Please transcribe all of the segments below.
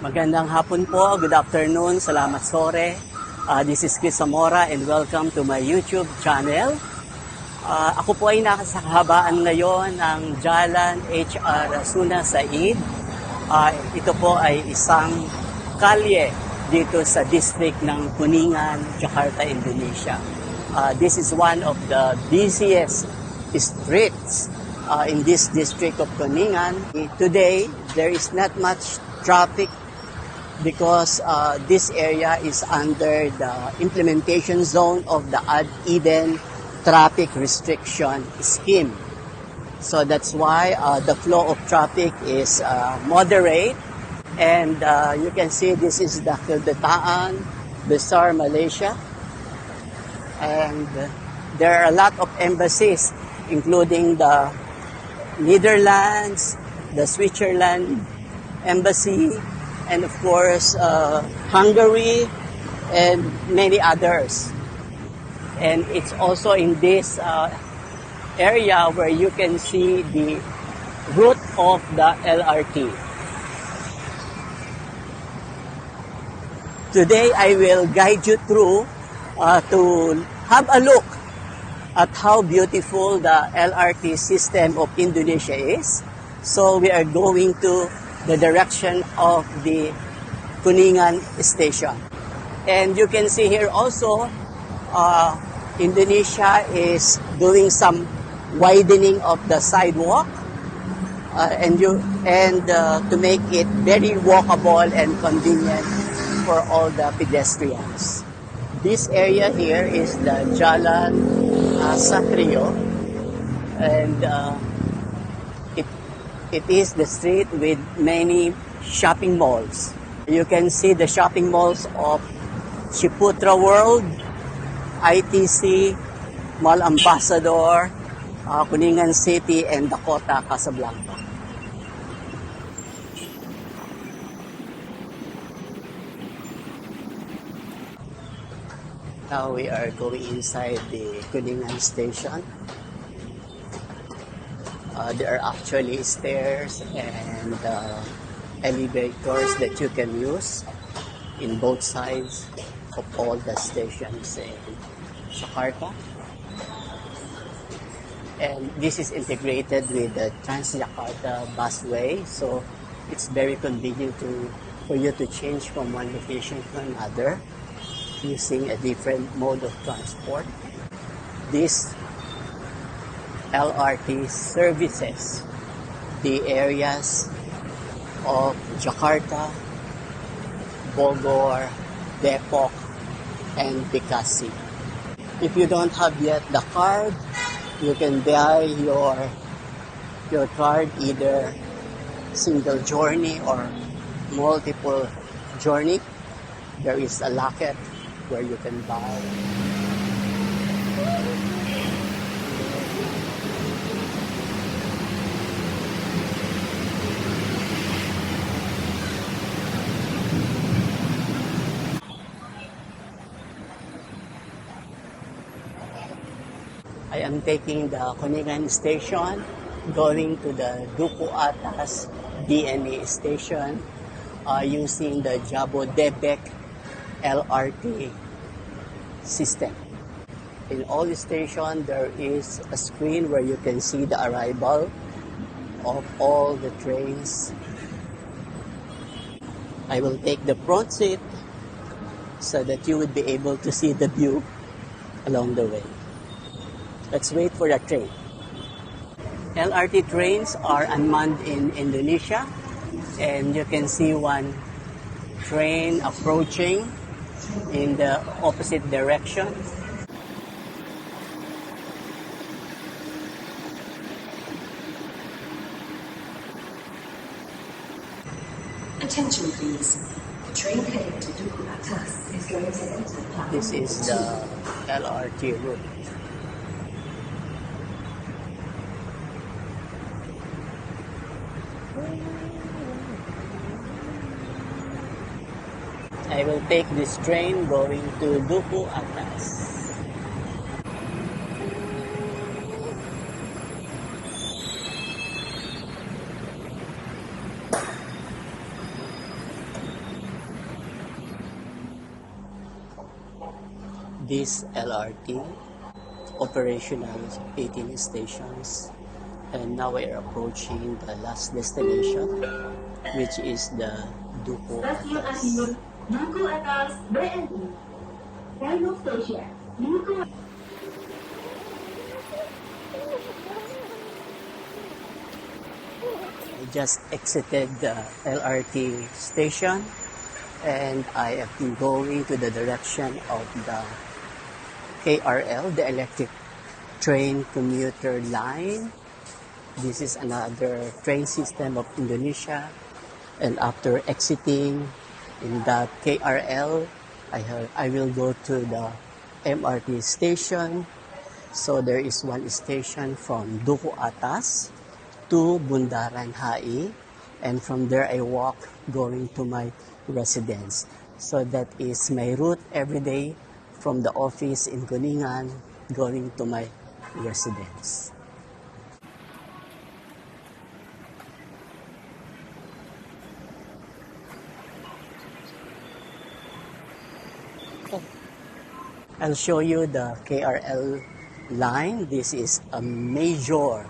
Magandang hapon po, good afternoon, salamat sore. This is Chris Zamora and welcome to my YouTube channel. Ako po ay nakasakahabaan ngayon ng Jalan HR Suna Said. Ito po ay isang kalye dito sa district ng Kuningan, Jakarta, Indonesia. This is one of the busiest streets in this district of Kuningan. Today, there is not much traffic because this area is under the implementation zone of the Eden traffic restriction scheme. So that's why the flow of traffic is moderate. And you can see this is the Kedutaan Besar, Malaysia. And there are a lot of embassies, including the Netherlands, the Switzerland Embassy, and of course Hungary and many others. And it's also in this area where you can see the route of the LRT. Today I will guide you through to have a look at how beautiful the LRT system of Indonesia is. So we are going to the direction of the Kuningan station. And you can see here also, Indonesia is doing some widening of the sidewalk to make it very walkable and convenient for all the pedestrians. This area here is the Jalan Satrio, and it is the street with many shopping malls. You can see the shopping malls of Ciputra World, ITC, Mall Ambassador, Kuningan City, and Dakota, Casablanca. Now we are going inside the Kuningan station. There are actually stairs and elevators that you can use in both sides of all the stations in Jakarta. And this is integrated with the Transjakarta busway, so it's very convenient for you to change from one location to another using a different mode of transport. This LRT services the areas of Jakarta, Bogor, Depok, and Bekasi. If you don't have yet the card, you can buy your card either single journey or multiple journey. There is a locket where you can buy. I am taking the Kuningan station, going to the Duku Atas DNA station using the Jabodebek LRT system. In all the station, there is a screen where you can see the arrival of all the trains. I will take the front seat so that you would be able to see the view along the way. Let's wait for the train. LRT trains are unmanned in Indonesia, and you can see one train approaching in the opposite direction. Attention please. The train heading to Duku Atas is going to enter platform. This is the LRT route. I will take this train going to Duku Atas. this LRT, operational 18 stations, and now we are approaching the last destination, which is the Duku Stasiun Atas. Akhir, Duku Atas, BNI. Final station, Duku. I just exited the LRT station and I am going to the direction of the KRL, the electric train commuter line. This is another train system of Indonesia, and after exiting in the KRL, I will go to the MRT station. So there is one station from Duku Atas to Bundaran HI, and from there I walk going to my residence. So that is my route every day from the office in Kuningan going to my residence. I'll show you the KRL line. This is a major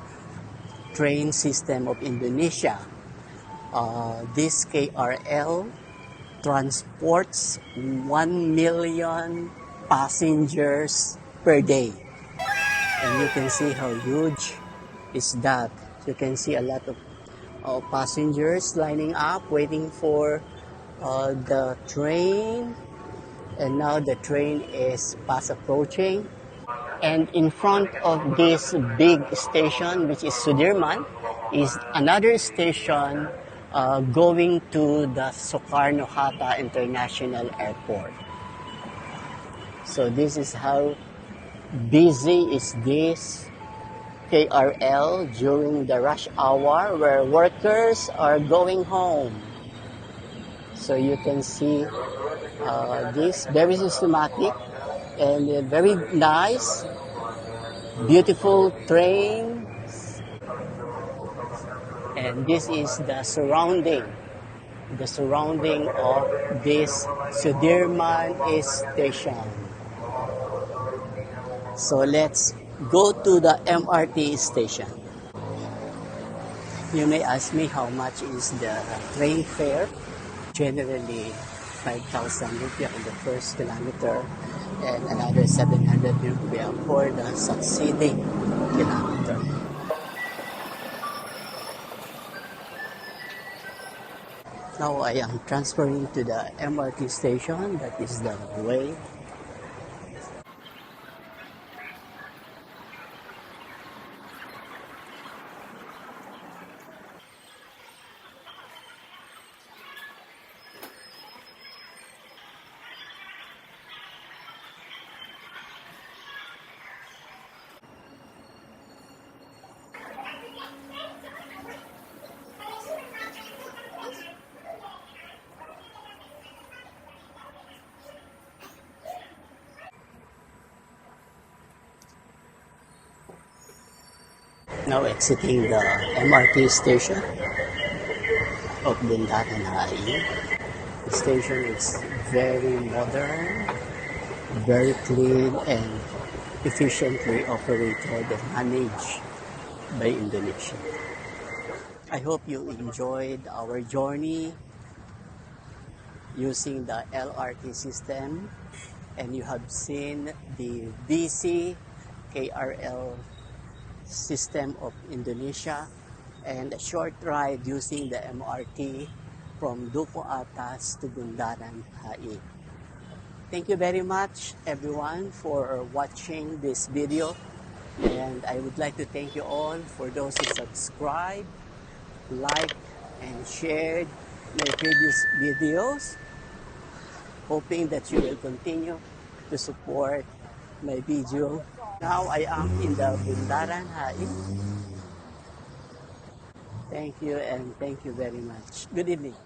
train system of Indonesia. This KRL transports 1 million passengers per day. And you can see how huge is that. You can see a lot of passengers lining up, waiting for the train. And now the train is fast approaching. And in front of this big station, which is Sudirman, is another station going to the Soekarno-Hatta International Airport. So this is how busy is this KRL during the rush hour where workers are going home. So you can see this very systematic and very nice, beautiful train. And this is the surrounding of this Sudirman station. So let's go to the MRT station. You may ask me how much is the train fare. Generally 5,000 rupiah on the first kilometer and another 700 rupiah for the succeeding kilometer. Now I am transferring to the MRT station. That is the way. Now exiting the MRT station of Bundaran HI. The station is very modern, very clean, and efficiently operated and managed by Indonesia. I hope you enjoyed our journey using the LRT system, and you have seen the busy KRL system of Indonesia and a short ride using the MRT from Duku Atas to Bundaran HI. Thank you very much everyone for watching this video, and I would like to thank you all for those who subscribed, liked, and shared my previous videos, hoping that you will continue to support my video. Now I am in the Bundaran HI. Thank you and thank you very much. Good evening.